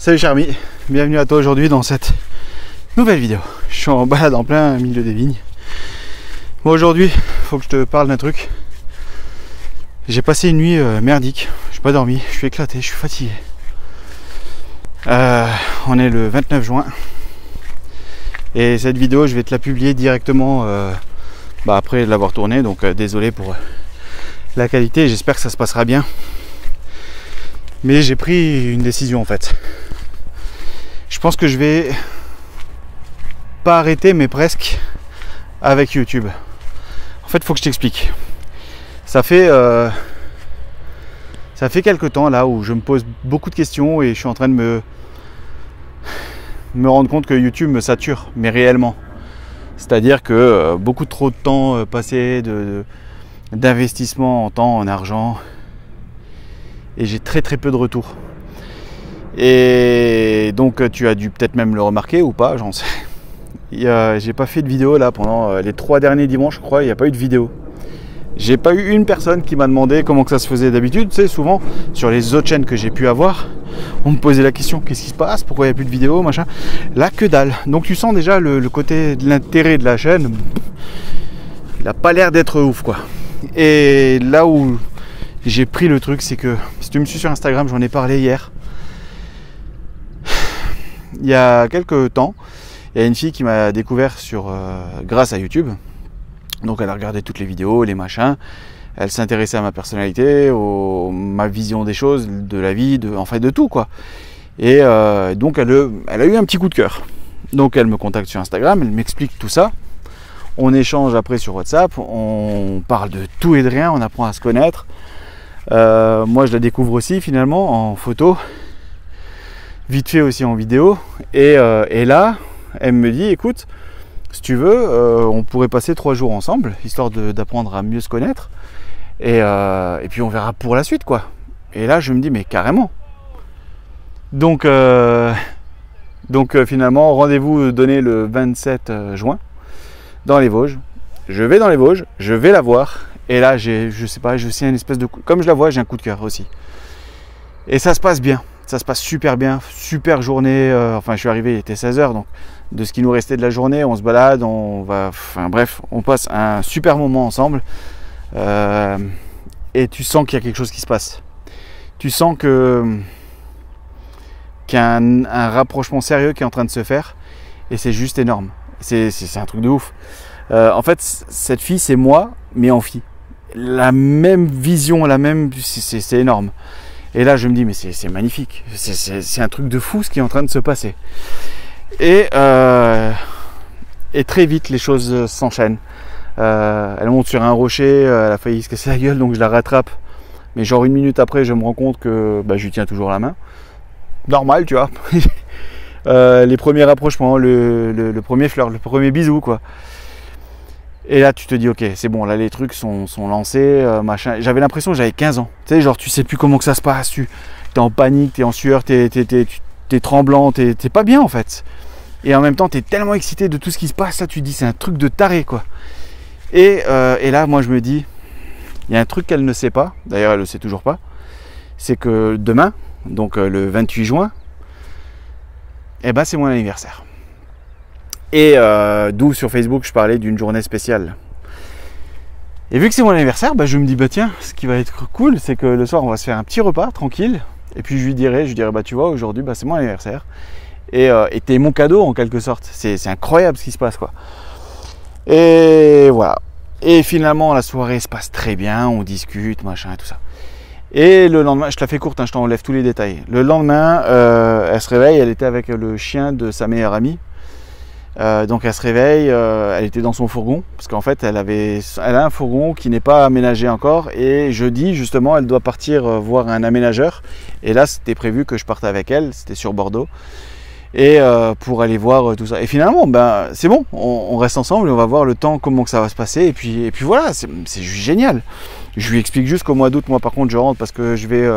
Salut cher ami, bienvenue à toi aujourd'hui dans cette nouvelle vidéo. Je suis en balade en plein milieu des vignes. Bon, aujourd'hui, il faut que je te parle d'un truc. J'ai passé une nuit merdique, j'ai pas dormi, je suis éclaté, je suis fatigué. On est le 29 juin. Et cette vidéo, je vais te la publier directement après l'avoir tournée. Donc désolé pour la qualité, j'espère que ça se passera bien. Mais j'ai pris une décision en fait. Je pense que je vais pas arrêter, mais presque, avec YouTube. En fait, il faut que je t'explique. Ça fait quelques temps là où je me pose beaucoup de questions et je suis en train de me rendre compte que YouTube me sature, mais réellement. C'est-à-dire que beaucoup trop de temps passé, d'investissement en temps, en argent, et j'ai très peu de retour. Et donc tu as dû peut-être même le remarquer ou pas, j'en sais. J'ai pas fait de vidéo là pendant les 3 derniers dimanches, je crois, il n'y a pas eu de vidéo. J'ai pas eu une personne qui m'a demandé comment que ça se faisait d'habitude. Tu sais, souvent sur les autres chaînes que j'ai pu avoir, on me posait la question, qu'est-ce qui se passe, pourquoi il n'y a plus de vidéos, machin. Là, que dalle. Donc tu sens déjà le côté de l'intérêt de la chaîne, il n'a pas l'air d'être ouf quoi. Et là où j'ai pris le truc, c'est que si tu me suis sur Instagram, j'en ai parlé hier. Il y a quelques temps, il y a une fille qui m'a découvert grâce à YouTube. Donc elle a regardé toutes les vidéos, les machins. Elle s'intéressait à ma personnalité, ma vision des choses, de la vie, de tout quoi. Et donc elle a eu un petit coup de cœur. Donc elle me contacte sur Instagram, elle m'explique tout ça. On échange après sur WhatsApp, on parle de tout et de rien, on apprend à se connaître. Moi je la découvre aussi finalement en photo, vite fait aussi en vidéo. Et là, elle me dit, écoute, si tu veux, on pourrait passer 3 jours ensemble, histoire d'apprendre à mieux se connaître. Et puis on verra pour la suite quoi. Et là je me dis, mais carrément. Donc finalement, rendez-vous donné le 27 juin dans les Vosges. Je vais dans les Vosges, je vais la voir. Et là, je sais pas, je sais une espèce de... Comme je la vois, j'ai un coup de cœur aussi. Et ça se passe bien. Ça se passe super bien. Super journée. Enfin, je suis arrivé, il était 16h. Donc, de ce qui nous restait de la journée, on se balade, on va... Enfin, bref, on passe un super moment ensemble. Et tu sens qu'il y a quelque chose qui se passe. Tu sens qu'il y a un rapprochement sérieux qui est en train de se faire. Et c'est juste énorme. C'est un truc de ouf. En fait, cette fille, c'est moi, mais en fille. La même vision, c'est énorme. Et là, je me dis, mais c'est magnifique. C'est un truc de fou ce qui est en train de se passer. Et très vite, les choses s'enchaînent. Elle monte sur un rocher, elle a failli se casser la gueule, donc je la rattrape. Mais genre 1 minute après, je me rends compte que je lui tiens toujours la main. Normal, tu vois. Les premiers rapprochements, le premier flirt, le premier bisou, quoi. Et là tu te dis ok, c'est bon, là les trucs sont lancés, machin. J'avais l'impression que j'avais 15 ans. Tu sais, genre tu sais plus comment que ça se passe, tu es en panique, tu es en sueur, tu es tremblant, tu es pas bien en fait. Et en même temps tu es tellement excité de tout ce qui se passe, là tu te dis c'est un truc de taré quoi. Et là moi je me dis, il y a un truc qu'elle ne sait pas, d'ailleurs elle le sait toujours pas, c'est que demain, donc le 28 juin, c'est mon anniversaire. Et d'où sur Facebook je parlais d'une journée spéciale. Et vu que c'est mon anniversaire, je me dis tiens, ce qui va être cool, c'est que le soir on va se faire un petit repas tranquille. Et puis je lui dirai tu vois, aujourd'hui c'est mon anniversaire. Et t'es mon cadeau en quelque sorte. C'est incroyable ce qui se passe quoi. Et voilà. Et finalement la soirée se passe très bien, on discute, machin et tout ça. Et le lendemain, je te la fais courte, je t'enlève tous les détails. Le lendemain, elle se réveille, elle était avec le chien de sa meilleure amie. Donc elle se réveille, elle était dans son fourgon parce qu'en fait elle a un fourgon qui n'est pas aménagé encore et jeudi justement elle doit partir voir un aménageur et là c'était prévu que je parte avec elle, c'était sur Bordeaux et pour aller voir tout ça et finalement c'est bon, on reste ensemble et on va voir le temps comment que ça va se passer et puis voilà, c'est juste génial. Je lui explique juste qu'au mois d'août moi par contre je rentre parce que je vais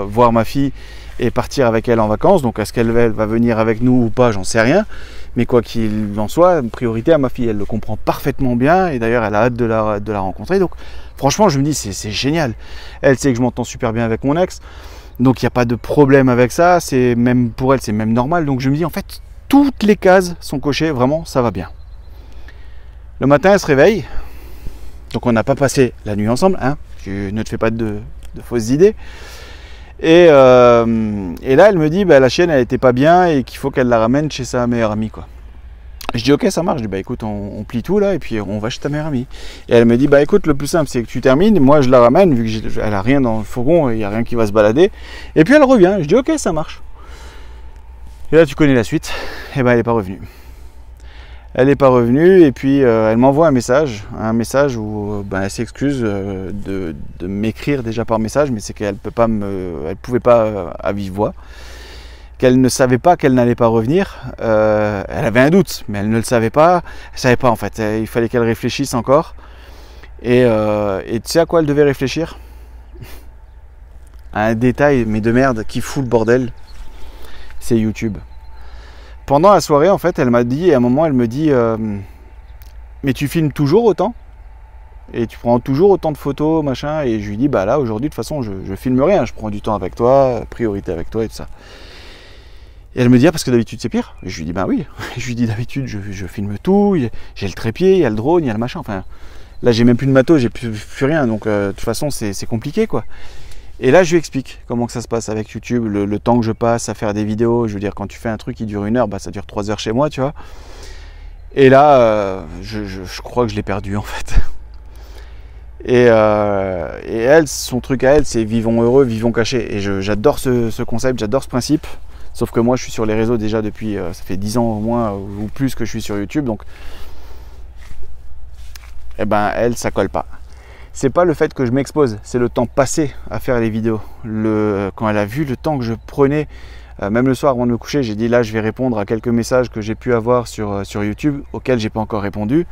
voir ma fille et partir avec elle en vacances, donc est-ce qu'elle va venir avec nous ou pas, j'en sais rien. Mais quoi qu'il en soit, priorité à ma fille, elle le comprend parfaitement bien et d'ailleurs elle a hâte de la rencontrer. Donc franchement je me dis c'est génial. Elle sait que je m'entends super bien avec mon ex. Donc il n'y a pas de problème avec ça, c'est même pour elle, c'est même normal. Donc je me dis en fait, toutes les cases sont cochées, vraiment, ça va bien. Le matin, elle se réveille. Donc on n'a pas passé la nuit ensemble, hein. Tu ne te fais pas de fausses idées. Et là, elle me dit, bah, la chienne, elle était pas bien et qu'il faut qu'elle la ramène chez sa meilleure amie, quoi. Je dis, ok, ça marche. Je dis, bah écoute, on plie tout là et puis on va chez ta meilleure amie. Et elle me dit, bah écoute, le plus simple, c'est que tu termines. Moi, je la ramène, vu qu'elle a rien dans le fourgon, il n'y a rien qui va se balader. Et puis elle revient. Je dis, ok, ça marche. Et là, tu connais la suite. Et ben, elle n'est pas revenue. Elle n'est pas revenue et puis elle m'envoie un message où elle s'excuse de m'écrire déjà par message, mais c'est qu'elle pouvait pas à vive voix, qu'elle ne savait pas qu'elle n'allait pas revenir. Elle avait un doute, mais elle ne le savait pas. Elle savait pas en fait. Il fallait qu'elle réfléchisse encore. Et tu sais à quoi elle devait réfléchir? À un détail, mais de merde, qui fout le bordel. C'est YouTube. Pendant la soirée, en fait, elle m'a dit, à un moment, elle me dit mais tu filmes toujours autant? Et tu prends toujours autant de photos, machin? Et je lui dis, bah là, aujourd'hui, de toute façon, je filme rien. Je prends du temps avec toi, priorité avec toi et tout ça. Et elle me dit, ah, parce que d'habitude, c'est pire? Et je lui dis, bah oui. Je lui dis, d'habitude, je filme tout. J'ai le trépied, il y a le drone, il y a le machin. Enfin, là, j'ai même plus de matos, j'ai plus rien. Donc, de toute façon, c'est compliqué, quoi. Et là, je lui explique comment que ça se passe avec YouTube, le temps que je passe à faire des vidéos. Je veux dire, quand tu fais un truc qui dure 1 heure, bah, ça dure 3 heures chez moi, tu vois. Et là, je crois que je l'ai perdu, en fait. Et elle, son truc à elle, c'est vivons heureux, vivons cachés. Et j'adore ce concept, j'adore ce principe. Sauf que moi, je suis sur les réseaux déjà depuis, ça fait 10 ans au moins ou plus que je suis sur YouTube. Donc, eh ben, elle, ça colle pas. C'est pas le fait que je m'expose, c'est le temps passé à faire les vidéos. Quand elle a vu le temps que je prenais, même le soir avant de me coucher, j'ai dit là je vais répondre à quelques messages que j'ai pu avoir sur YouTube, auxquels j'ai pas encore répondu.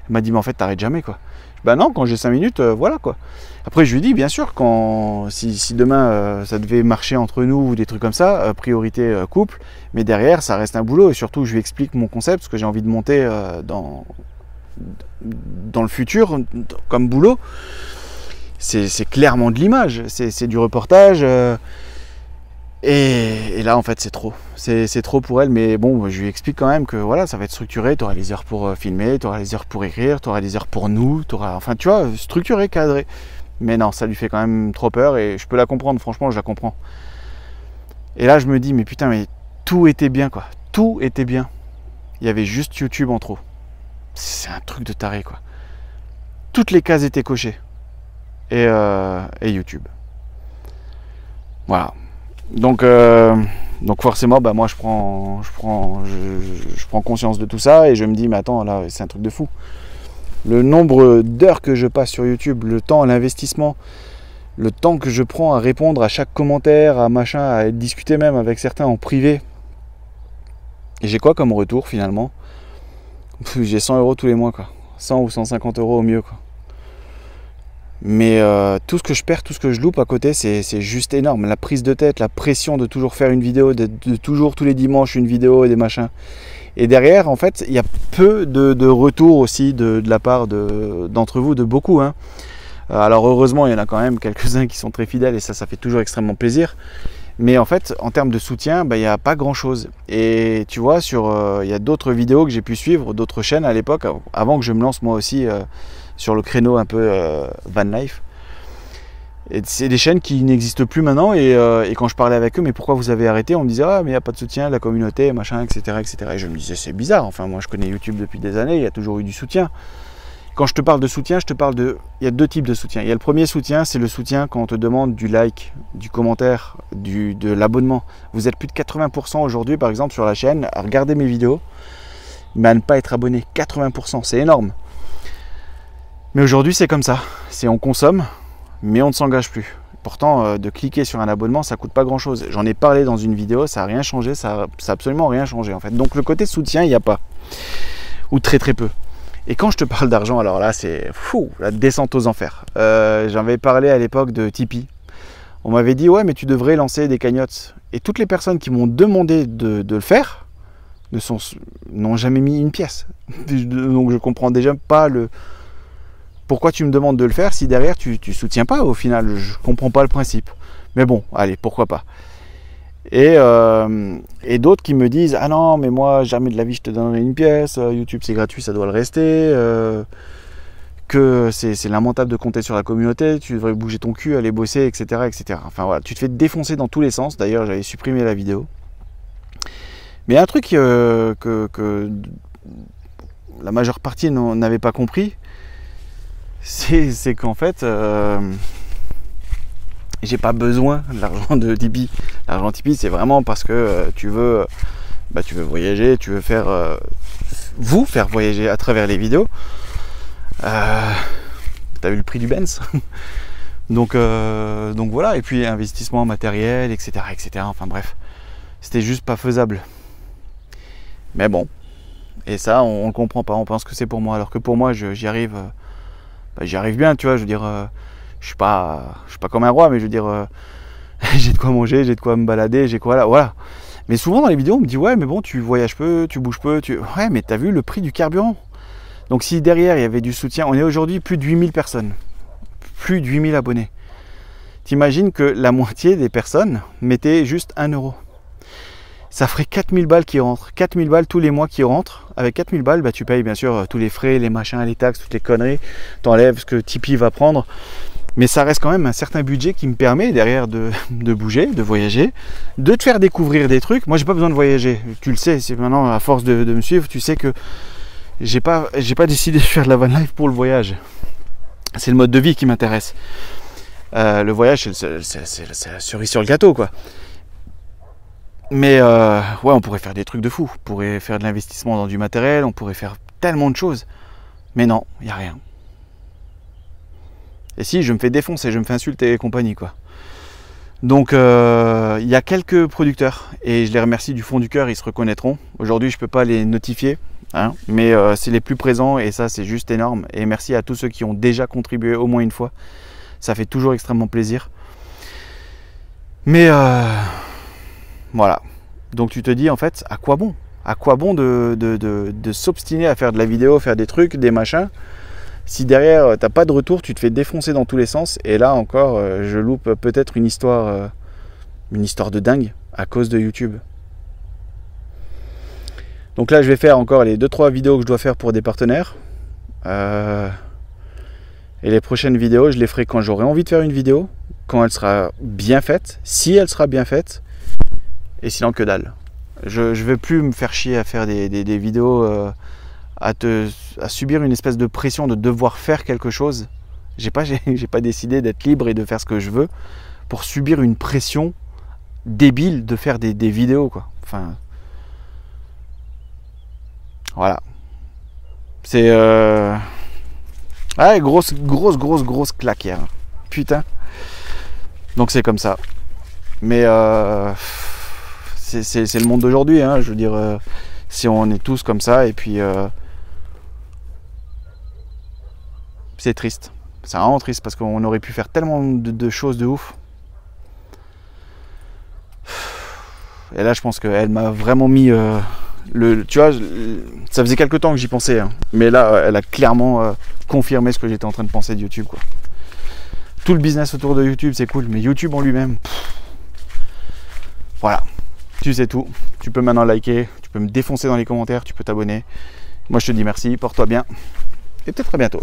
Elle m'a dit mais en fait t'arrêtes jamais quoi. Ben non, quand j'ai 5 minutes, voilà quoi. Après je lui dis bien sûr, si demain ça devait marcher entre nous ou des trucs comme ça, priorité couple, mais derrière ça reste un boulot et surtout je lui explique mon concept, ce que j'ai envie de monter dans le futur comme boulot. C'est clairement de l'image, c'est du reportage et là en fait c'est trop pour elle, mais bon je lui explique quand même que voilà, ça va être structuré, tu auras les heures pour filmer, tu auras les heures pour écrire, tu auras les heures pour nous, enfin tu vois, structuré, cadré. Mais non, ça lui fait quand même trop peur et je peux la comprendre, franchement je la comprends. Et là je me dis mais putain, mais tout était bien quoi, tout était bien, il y avait juste YouTube en trop. C'est un truc de taré quoi. Toutes les cases étaient cochées. Et YouTube. Voilà. Donc forcément, bah moi je prends conscience de tout ça et je me dis mais attends là c'est un truc de fou. Le nombre d'heures que je passe sur YouTube, le temps, l'investissement, le temps que je prends à répondre à chaque commentaire, à machin, à discuter même avec certains en privé. Et j'ai quoi comme retour finalement? J'ai 100 € tous les mois quoi. 100 ou 150 € au mieux quoi. Mais tout ce que je perds, tout ce que je loupe à côté, c'est juste énorme. La prise de tête, la pression de toujours faire une vidéo, de toujours tous les dimanches une vidéo et des machins. Et derrière, en fait, il y a peu de retours aussi de la part d'entre vous, de beaucoup. Hein. Alors heureusement, il y en a quand même quelques-uns qui sont très fidèles et ça fait toujours extrêmement plaisir. Mais en fait, en termes de soutien, bah, il n'y a pas grand-chose. Et tu vois, il y a d'autres vidéos que j'ai pu suivre, d'autres chaînes à l'époque, avant que je me lance moi aussi sur le créneau un peu van life. Et c'est des chaînes qui n'existent plus maintenant. Et quand je parlais avec eux, mais pourquoi vous avez arrêté? On me disait, ah, mais il n'y a pas de soutien, la communauté, machin, etc., etc. Et je me disais, c'est bizarre. Enfin, moi, je connais YouTube depuis des années, il y a toujours eu du soutien. Quand je te parle de soutien, il y a deux types de soutien. Il y a le premier soutien, c'est le soutien quand on te demande du like, du commentaire, de l'abonnement. Vous êtes plus de 80% aujourd'hui, par exemple, sur la chaîne, à regarder mes vidéos, mais à ne pas être abonné. 80%, c'est énorme. Mais aujourd'hui, c'est comme ça. On consomme, mais on ne s'engage plus. Pourtant, de cliquer sur un abonnement, ça coûte pas grand-chose. J'en ai parlé dans une vidéo, ça n'a rien changé, ça n'a absolument rien changé, en fait. Donc, le côté soutien, il n'y a pas. Ou très très peu. Et quand je te parle d'argent, alors là, c'est fou, la descente aux enfers. J'avais parlé à l'époque de Tipeee. On m'avait dit, ouais, mais tu devrais lancer des cagnottes. Et toutes les personnes qui m'ont demandé de le faire n'ont jamais mis une pièce. Donc, je comprends déjà pas pourquoi tu me demandes de le faire si derrière tu soutiens pas au final. Je comprends pas le principe. Mais bon, allez, pourquoi pas. Et d'autres qui me disent « Ah non, mais moi, jamais de la vie, je te donnerai une pièce. YouTube, c'est gratuit, ça doit le rester. Que c'est lamentable de compter sur la communauté. Tu devrais bouger ton cul, aller bosser, etc. etc. » Enfin voilà, tu te fais défoncer dans tous les sens. D'ailleurs, j'avais supprimé la vidéo. Mais un truc que la majeure partie n'avait pas compris, c'est qu'en fait, j'ai pas besoin de l'argent de Tipeee. L'argent Tipeee, c'est vraiment parce que tu veux voyager, tu veux vous faire voyager à travers les vidéos. T'as vu le prix du Benz. donc voilà, et puis investissement matériel, etc. etc. Enfin bref, c'était juste pas faisable. Mais bon, et ça, on ne comprend pas, on pense que c'est pour moi, alors que pour moi, j'y arrive bien, tu vois, je veux dire, je suis pas comme un roi, mais je veux dire, j'ai de quoi manger, j'ai de quoi me balader, j'ai quoi là, voilà. Mais souvent dans les vidéos, on me dit, ouais, mais bon, tu voyages peu, tu bouges peu, ouais, mais t'as vu le prix du carburant. Donc si derrière, il y avait du soutien, on est aujourd'hui plus de 8000 personnes, plus de 8000 abonnés. T'imagines que la moitié des personnes mettaient juste 1 euro. Ça ferait 4000 balles qui rentrent. 4000 balles tous les mois qui rentrent. Avec 4000 balles, bah, tu payes bien sûr tous les frais, les machins, les taxes, toutes les conneries. T'enlèves ce que Tipeee va prendre. Mais ça reste quand même un certain budget qui me permet derrière de bouger, de voyager, de te faire découvrir des trucs. Moi, j'ai pas besoin de voyager. Tu le sais, c'est maintenant à force de me suivre, tu sais que j'ai pas décidé de faire de la van life pour le voyage. C'est le mode de vie qui m'intéresse. Le voyage, c'est la cerise sur le gâteau, quoi. Mais ouais, on pourrait faire des trucs de fou. On pourrait faire de l'investissement dans du matériel, on pourrait faire tellement de choses. Mais non, il n'y a rien. Et si, je me fais défoncer, je me fais insulter et compagnie, quoi. Donc, il y a quelques producteurs, et je les remercie du fond du cœur, ils se reconnaîtront. Aujourd'hui, je ne peux pas les notifier, hein, mais c'est les plus présents, et ça, c'est juste énorme. Et merci à tous ceux qui ont déjà contribué au moins une fois. Ça fait toujours extrêmement plaisir. Mais voilà. Donc tu te dis en fait, à quoi bon? À quoi bon de s'obstiner à faire de la vidéo, faire des trucs, des machins, si derrière t'as pas de retour, tu te fais défoncer dans tous les sens. Et là encore, je loupe peut-être une histoire de dingue à cause de YouTube. Donc là, je vais faire encore les 2-3 vidéos que je dois faire pour des partenaires. Et les prochaines vidéos, je les ferai quand j'aurai envie de faire une vidéo, quand elle sera bien faite, si elle sera bien faite. Et sinon que dalle. Je ne vais plus me faire chier à faire des vidéos, à subir une espèce de pression de devoir faire quelque chose. J'ai pas décidé d'être libre et de faire ce que je veux pour subir une pression débile de faire des vidéos, quoi. Enfin, voilà. C'est ouais, grosse claque hier. Putain. Donc c'est comme ça. Mais c'est le monde d'aujourd'hui, hein, je veux dire, si on est tous comme ça, et puis c'est triste, c'est vraiment triste, parce qu'on aurait pu faire tellement de choses de ouf. Et là, je pense qu'elle m'a vraiment mis tu vois, ça faisait quelques temps que j'y pensais, hein, mais là, elle a clairement confirmé ce que j'étais en train de penser de YouTube, quoi. Tout le business autour de YouTube, c'est cool, mais YouTube en lui-même, voilà. Tu sais tout, tu peux maintenant liker, tu peux me défoncer dans les commentaires, tu peux t'abonner. Moi je te dis merci, porte-toi bien et peut-être à bientôt.